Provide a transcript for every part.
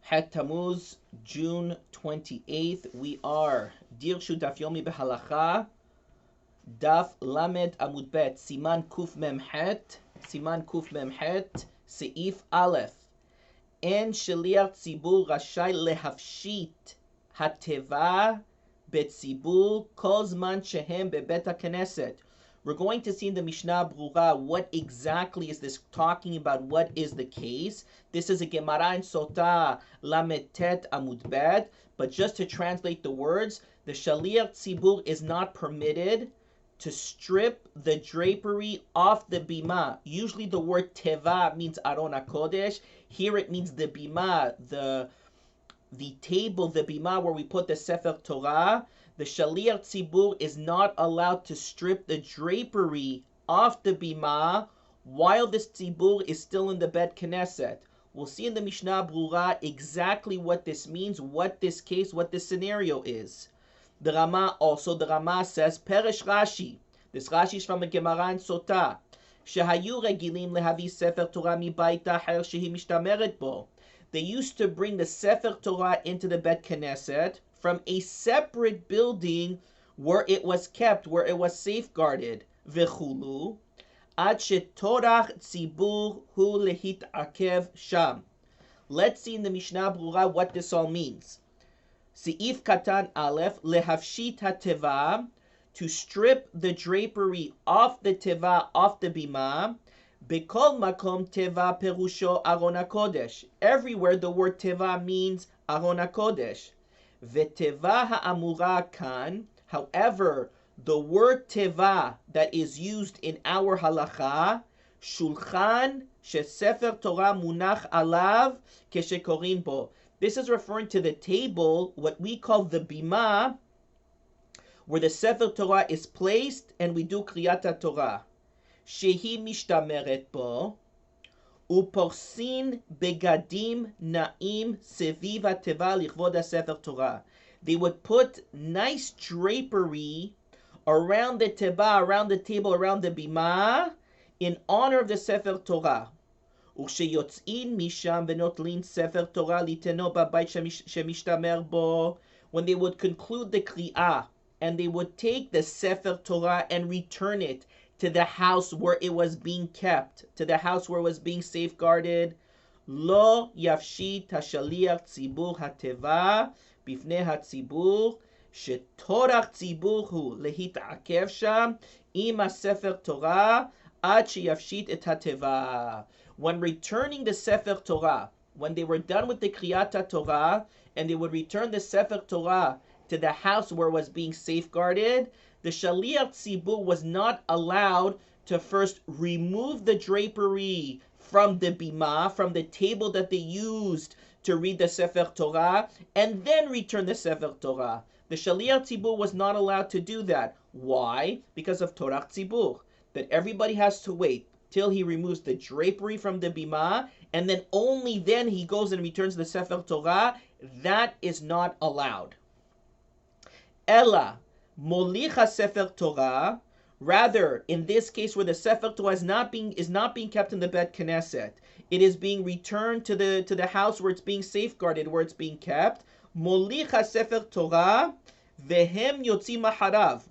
Het Tammuz, June 28th. We are Dirshu Daf Yomi Behalacha, Daf Lamed Amud Bet, Siman Kuf Memhet, Seif Aleph. En Shaliach Tzibur Rashai Lehafshit Hateva Betzibur Kol Zman Shehem Bebet HaKnesset. We're going to see in the Mishnah Brura what exactly is this talking about, what is the case. This is a Gemara in Sotah Lametet Amud Bet, but just to translate the words, the Shaliach Tzibur is not permitted to strip the drapery off the bima. Usually the word teva means Aron HaKodesh. Here it means the bima, the table, the bima where we put the Sefer Torah. The Shaliach Tzibur is not allowed to strip the drapery off the bima while this Tzibur is still in the Bet Knesset. We'll see in the Mishnah Brura exactly what this means, what this case, what this scenario is. The Rama says, Perish Rashi. This Rashi is from a Gemara in Sotah. Shehayu regilim lehavi Sefer Torah mi baita her shehi mishtameret bo. They used to bring the Sefer Torah into the Bet Knesset from a separate building where it was kept, where it was safeguarded. V'chulu ad shetorach tzibur hu lehitakev sham. Let's see in the Mishnah Brura what this all means. Seif katan aleph lehafshit hateva, to strip the drapery off the teva, off the bima. Bekol makom teva perusho Aron HaKodesh. Everywhere the word teva means Aron HaKodesh. Veteva ha'amura kan. However, the word teva that is used in our halacha, shulchan shesefer Torah munach alav keshekorin bo. This is referring to the table, what we call the bima, where the Sefer Torah is placed and we do Kriyat Torah. Shehi mishtameret bo, uporsin begadim naim seviv hateva lichvod Sefer Torah. They would put nice drapery around the teva, around the table, around the bima, in honor of the Sefer Torah. וכשיוצאים משם ונוטלים ספר תורה ליתנו בבית שמשתמר בו, when they would conclude the Kriyah, and they would take the Sefer Torah and return it to the house where it was being kept, to the house where it was being safeguarded, לא יפשיט השליח ציבור הטבע בפני הציבור, שטורח ציבור הוא להתעכב שם עם הספר תורה עד שיפשיט את הטבע. When returning the Sefer Torah, when they were done with the Kriyat Torah, and they would return the Sefer Torah to the house where it was being safeguarded, the Shaliach Tzibur was not allowed to first remove the drapery from the bima, from the table that they used to read the Sefer Torah, and then return the Sefer Torah. The Shaliach Tzibur was not allowed to do that. Why? Because of Torah Tzibur, that everybody has to wait till he removes the drapery from the bima, and then only then he goes and returns the Sefer Torah. That is not allowed. Ella molicha Sefer Torah. Rather, in this case where the Sefer Torah is not being kept in the Bet Knesset, it is being returned to the house where it's being safeguarded, where it's being kept. Molicha Sefer Torah vehem yotzim aharav.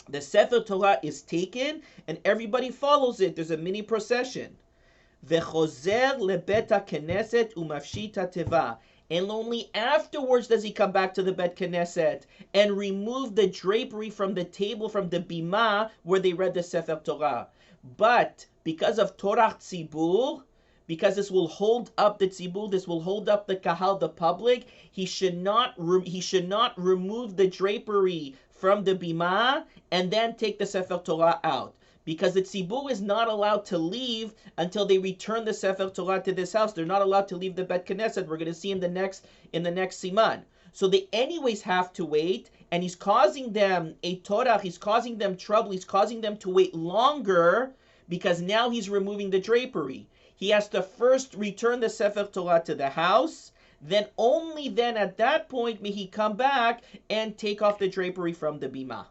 The Sefer Torah is taken and everybody follows it. There's a mini procession. Vechozer lebet HaKnesset umafshit hateva. And only afterwards does he come back to the Bet Knesset and remove the drapery from the table, from the bima where they read the Sefer Torah. But because of Torah Tzibur, because this will hold up the tzibur, this will hold up the kahal, the public, he should not remove the drapery from the bima and then take the Sefer Torah out. Because the tzibur is not allowed to leave until they return the Sefer Torah to this house. They're not allowed to leave the Bet Knesset. We're going to see in the next siman. So they anyways have to wait, and he's causing them a torah, he's causing them trouble, he's causing them to wait longer because now he's removing the drapery. He has to first return the Sefer Torah to the house, then only then at that point may he come back and take off the drapery from the bima.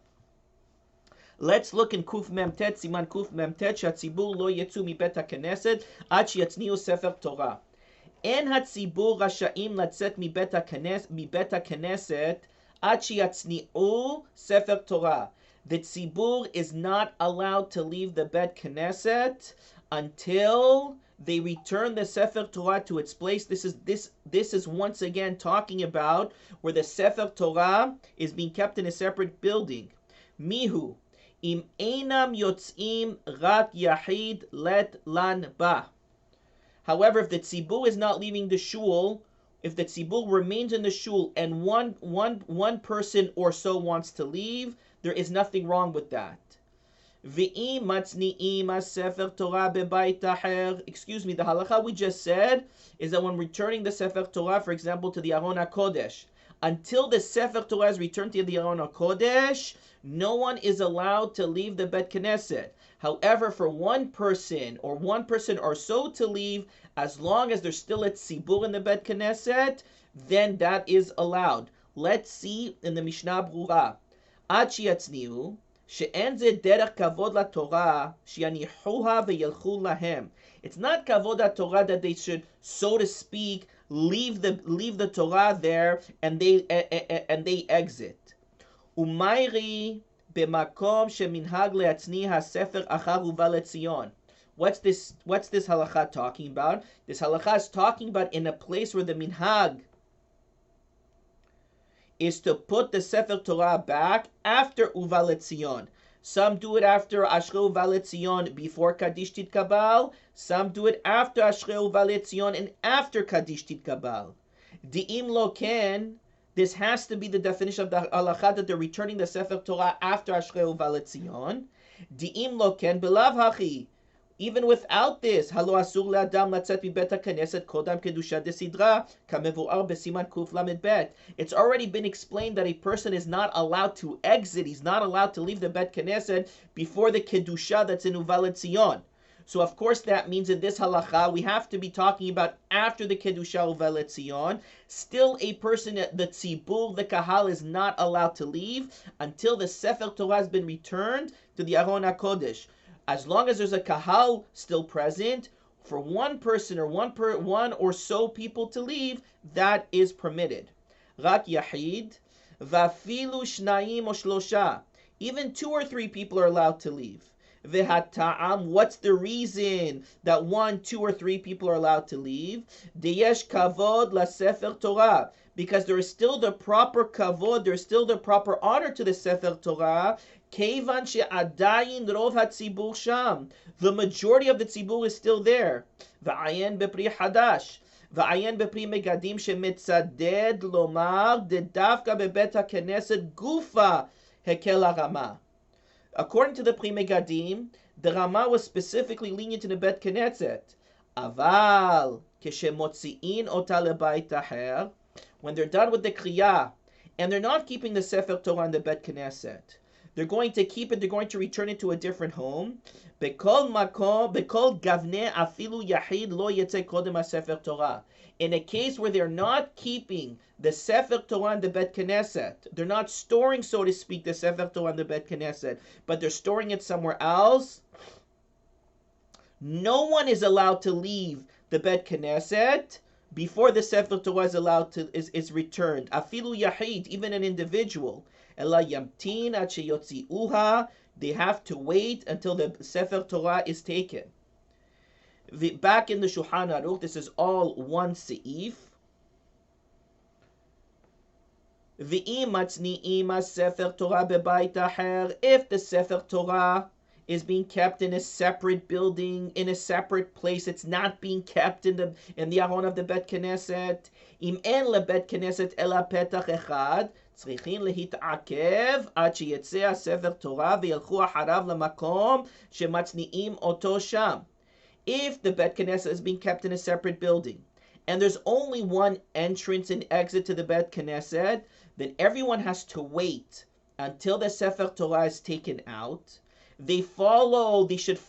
Let's look in Kuf Memtet, Siman Kuf Memtet, שהציבור לא יצאו מבית הכנסת עד שיצניעו ספר תורה. אין הציבור רשאים לצאת מבית הכנסת עד שיצניעו ספר תורה. The tzibur is not allowed to leave the Bet Knesset until they return the Sefer Torah to its place. This is once again talking about where the Sefer Torah is being kept in a separate building. Mihu im einam yotzim rak yahid let lan ba. However, if the tzibur is not leaving the shul, if the tzibur remains in the shul and one person or so wants to leave, there is nothing wrong with that. Excuse me, the halakha we just said is that when returning the Sefer Torah, for example, to the Aron HaKodesh, until the Sefer Torah is returned to the Aron HaKodesh, no one is allowed to leave the Bet Knesset. However, for one person or so to leave, as long as there's still a tzibur in the Bet Knesset, then that is allowed. Let's see in the Mishnah Brura. עד שיצניעו, שאין זה דרך כבוד לתורה, שיניחוה וילכו להם. It's not כבוד לתורה that they should, so to speak, leave the Torah there and they exit. ומיירי במקום שמנהג להצניע הספר אחר ובא לציון. What's this halakha talking about? This halakha is talking about in a place where the minhag is to put the Sefer Torah back after Uva Letzion. Some do it after Ashrei Uva Letzion before Kaddish Titkabal. Some do it after Ashrei Uva Letzion and after Kaddish Titkabal. Di'im lo ken, this has to be the definition of the halakha that they're returning the Sefer Torah after Ashrei Uva Letzion. Di'im lo ken belav hachi. Even without this, halo asur le'adam latzet mibet haKnesset kodam kedusha desidra kamevuar besiman kuf lamed bet. It's already been explained that a person is not allowed to exit. He's not allowed to leave the Bet Knesset before the kedusha that's in Uva Letzion. So of course that means in this halakha we have to be talking about after the kedusha Uva Letzion. Still, a person, the tzibur, the kahal, is not allowed to leave until the Sefer Torah has been returned to the Aron HaKodesh. As long as there's a kahal still present, for one person or one or so people to leave, that is permitted. Rak yahid, vafilu shnayim o shlosha. Even 2 or 3 people are allowed to leave. Vehata'am, what's the reason that 1, 2, or 3 people are allowed to leave? Deyesh kavod la Sefer Torah. Because there is still the proper kavod, there is still the proper honor to the Sefer Torah. Kevan she'adayin rov hatzibur sham. The majority of the tzibur is still there. Va'ayen bepri hadash. Va'ayen bepri megadim shemetzaded lomar dedavka bebet haKnesset gufa hekel harama. According to the Pri Megadim, the Rama was specifically lenient in the Bet Knesset. Aval keshemotziin ota lebayit aher, when they're done with the Kriyah and they're not keeping the Sefer Torah in the Bet Knesset, they're going to keep it, they're going to return it to a different home. Bekol makom, bekol gavne afilu yahid lo yetze kodem ha-Sefer Torah. In a case where they're not keeping the Sefer Torah in the Bet Knesset, they're not storing, so to speak, the Sefer Torah in the Bet Knesset, but they're storing it somewhere else, no one is allowed to leave the Bet Knesset before the Sefer Torah is allowed to is returned. Afilu yahid, even an individual. Ela yamtin ad sheyotziuha, they have to wait until the Sefer Torah is taken. Back in the Shulchan Aruch, this is all one seif. V'im matzni'im ha-Sefer Torah bebayit aher, if the Sefer Torah is being kept in a separate building, in a separate place, it's not being kept in the Aron of the Bet Knesset. Im en lebet Knesset ela petach echad, צריכים להתעכב עד שיצא הספר תורה וילכו אחריו למקום שמצניעים אותו שם. If the Bet Knesset is being kept in a separate building, and there's only one entrance and exit to the Bet Knesset, then everyone has to wait until the Sefer Torah is taken out. They should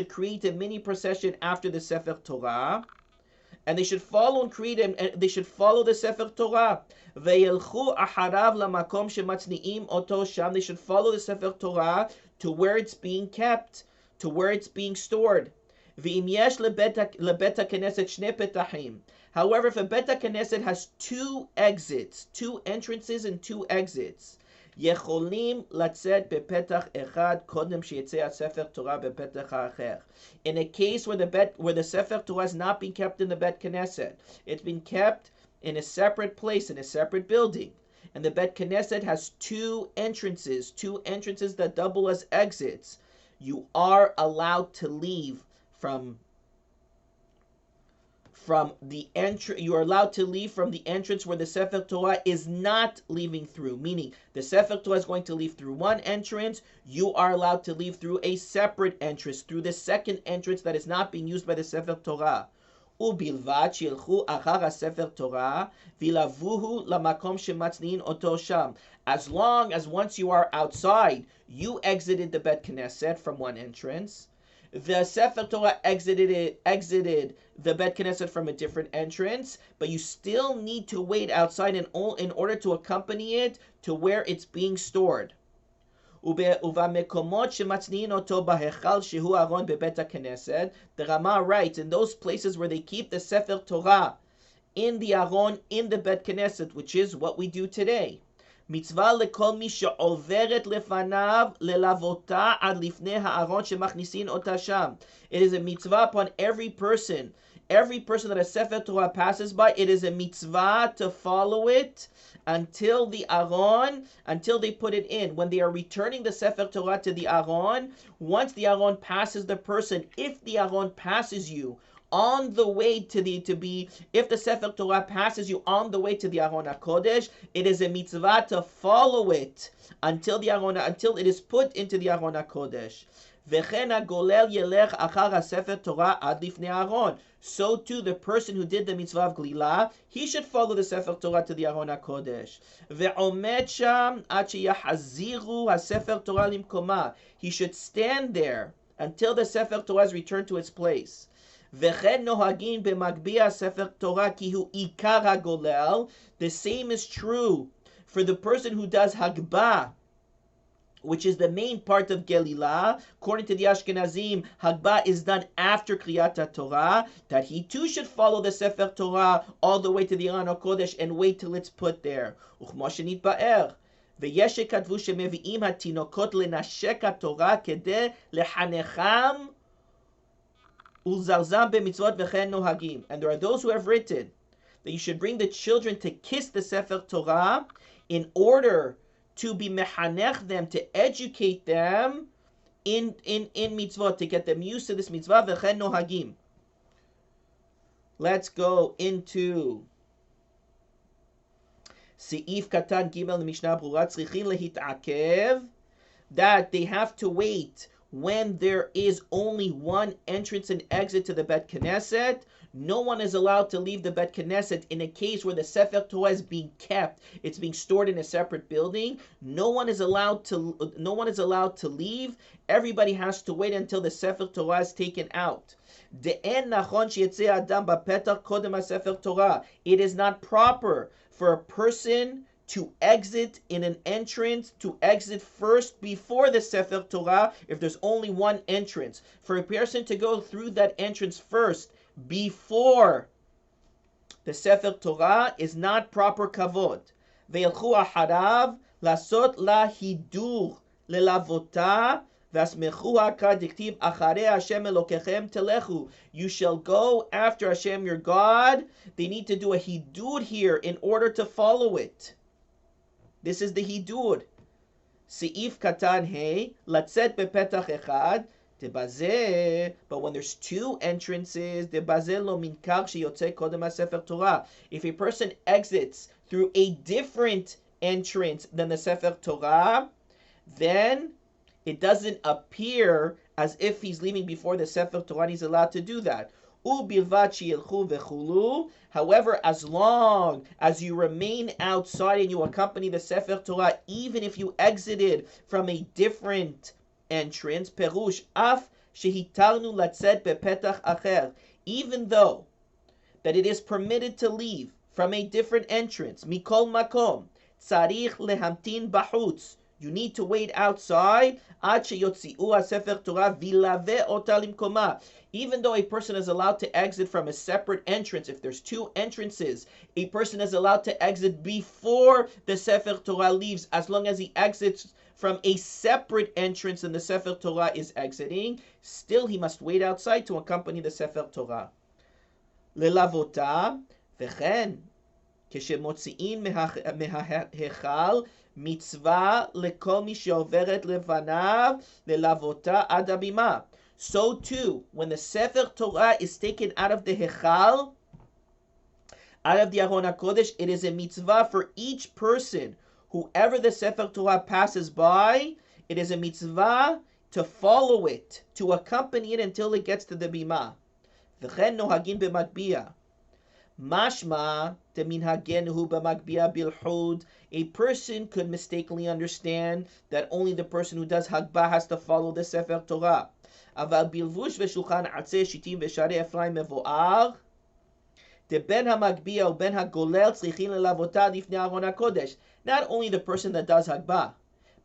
create a mini procession after the Sefer Torah, and they should follow they should follow the Sefer Torah. Ve'yelchu acharav lamakom shematzni'im oto sham. They should follow the Sefer Torah to where it's being kept, to where it's being stored. ואם יש לבית הכנסת שני פתחים. However, if a Bet HaKnesset has two exits, two entrances and two exits, יכולים לצאת בפתח אחד קודם שיצא הספר תורה בפתח האחר. In a case where the Sefer Torah is not being kept in the Bet Knesset, it's been kept in a separate place, in a separate building, and the Bet Knesset has two entrances that double as exits, you are allowed to leave from the entrance where the Sefer Torah is not leaving through, meaning the Sefer Torah is going to leave through one entrance, you are allowed to leave through a separate entrance, through the second entrance that is not being used by the Sefer Torah. ובלבד שילכו אחר הספר תורה וילבוהו למקום שמצניעין אותו שם. As long as once you are outside, you exited the Bet Knesset from one entrance, the Sefer Torah exited the Bet Knesset from a different entrance, but you still need to wait outside in order to accompany it to where it's being stored. ובמקומות שמצניעין אותו בהיכל שהוא ארון בבית הכנסת, the Rama writes, in those places where they keep the Sefer Torah in the aron, in the Bet Knesset, which is what we do today. מצווה לכל מי שעוברת לפניו ללוותה עד לפני הארון שמכניסין אותה שם. It is a mitzvah upon every person that a Sefer Torah passes by, it is a mitzvah to follow it until the aron, until they put it in. When they are returning the Sefer Torah to the aron, once the aron passes the person, if the aron passes you on the way if the Sefer Torah passes you on the way to the Aron HaKodesh, it is a mitzvah to follow it until it is put into the Aron HaKodesh. וכן הגולל ילך אחר הספר תורה עד לפני הארון. So too, the person who did the mitzvah of Glila, he should follow the Sefer Torah to the Aron HaKodesh. ועומד שם עד שיחזירו הספר תורה למקומה. He should stand there until the Sefer Torah is returned to its place. וכן נוהגים במגביה ספר תורה כי הוא עיקר הגולל. The same is true for the person who does Hagbah, which is the main part of Gelilah. According to the Ashkenazim, Hagbah is done after Kriyat Torah, that he too should follow the Sefer Torah all the way to the Aron HaKodesh and wait till it's put there. וכמו שנתבאר, ויש שכתבו שמביאים התינוקות לנשק התורה כדי לחנכם ולזרזם במצוות וכן נוהגים. And there are those who have written that you should bring the children to kiss the Sefer Torah in order to be mehanech them, to educate them in mitzvot, to get them used to this mitzvah, v'chen nohagim. Let's go into Seif Katan Gimel the Mishnah Brura, tzrichin lehitakev, that they have to wait when there is only one entrance and exit to the Bet Knesset. No one is allowed to leave the Bet Knesset in a case where the Sefer Torah is being kept. It's being stored in a separate building. No one is allowed to leave. Everybody has to wait until the Sefer Torah is taken out. It is not proper for a person to exit in an entrance, to exit first before the Sefer Torah, if there's only one entrance. For a person to go through that entrance first before the Sefer Torah is not proper kavod. Ve'ilchu aharav lasot la hidur lelavota v'asmechuha kadiktiv acharei Hashem elokechem telechu. You shall go after Hashem your God. They need to do a hidur here in order to follow it. This is the hidur. Seif katan hey latzet bepetach echad. But when there's two entrances, if a person exits through a different entrance than the Sefer Torah, then it doesn't appear as if he's leaving before the Sefer Torah, and he's allowed to do that. However, as long as you remain outside and you accompany the Sefer Torah, even if you exited from a different entrance, perush af shehitarnu latzet bepetach acher, even though that it is permitted to leave from a different entrance, mikol makom tzarich lehamtin bahutz, You need to wait outside. Even though a person is allowed to exit from a separate entrance, if there's two entrances, a person is allowed to exit before the Sefer Torah leaves, as long as he exits from a separate entrance and the Sefer Torah is exiting. Still, he must wait outside to accompany the Sefer Torah. ללוותה, וכן כשמוציאים מההיכל מצווה לכל מי שעוברת לפניו ללוותה עד הבימה. So too, when the Sefer Torah is taken out of the Hechal, out of the Aron HaKodesh, it is a mitzvah for each person, whoever the Sefer Torah passes by, it is a mitzvah to follow it, to accompany it until it gets to the bima. וכן נוהגים במגביה. משמע דמנהגנו במגביה בלחוד. A person could mistakenly understand that only the person who does Hagbah has to follow the Sefer Torah. אבל בלבוש ושולחן עצי שיטים ושערי אפרים מבואר, דבין המגביה ובין הגולל צריכים ללוותה לפני ארון הקודש. Not only the person that does Hagbah,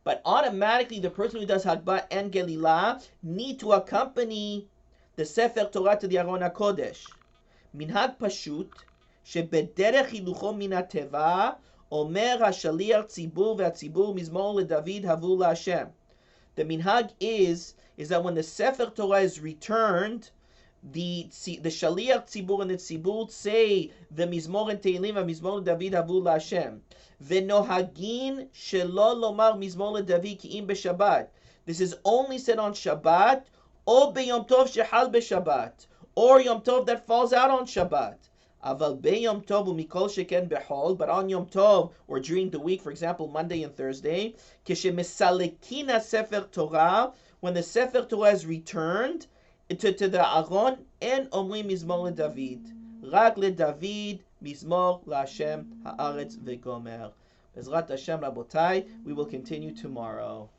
but automatically the person who does Hagbah and Gelilah need to accompany the Sefer Torah to the Aron HaKodesh. מנהג פשוט, שבדרך הילוכו מן הטבע, אומר השליח ציבור והציבור מזמור לדוד הבו להשם. The minhag is that when the Sefer Torah is returned, the Shaliach Tzibur and the Tzibur say the Mizmor and Tehillim and Mizmor David Havu LaHashem. V'nohagin shelo lomar Mizmor David ki'im b'Shabbat. This is only said on Shabbat, or b'Yom Tov shehal b'Shabbat, or Yom Tov that falls out on Shabbat. Aval b'Yom Tov u'mikol sheken b'Hol, but on Yom Tov or during the week, for example Monday and Thursday, kishemisalekin Sefer Torah, when the Sefer Torah is returned to the Aron, and Omrim Mizmor David, Rag David, Mizmor LaHashem Haaretz V'Gomer. Bezrat Hashem, Rabotai, we will continue tomorrow.